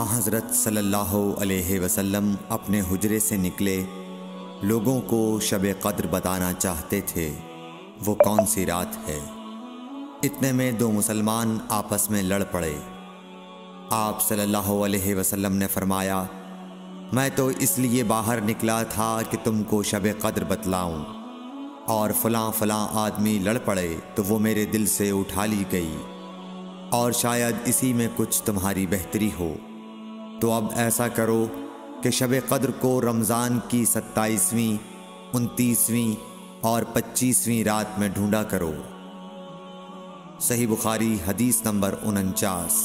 حضرت صلی اللہ علیہ وسلم اپنے حجرے سے نکلے، لوگوں کو شب قدر بتانا چاہتے تھے وہ کون سی رات ہے۔ اتنے میں دو مسلمان آپس میں لڑ پڑے۔ آپ صلی اللہ علیہ وسلم نے فرمایا، میں تو اس لیے باہر نکلا تھا کہ تم کو شب قدر بتلاؤں، اور فلاں فلاں آدمی لڑ پڑے تو وہ میرے دل سے اٹھا لی گئی، اور شاید اسی میں کچھ تمہاری بہتری ہو، تو اب ایسا کرو کہ شب قدر کو رمضان کی 27ویں، 29ویں اور 25ویں رات میں ڈھونڈا کرو۔ صحیح بخاری حدیث نمبر 49۔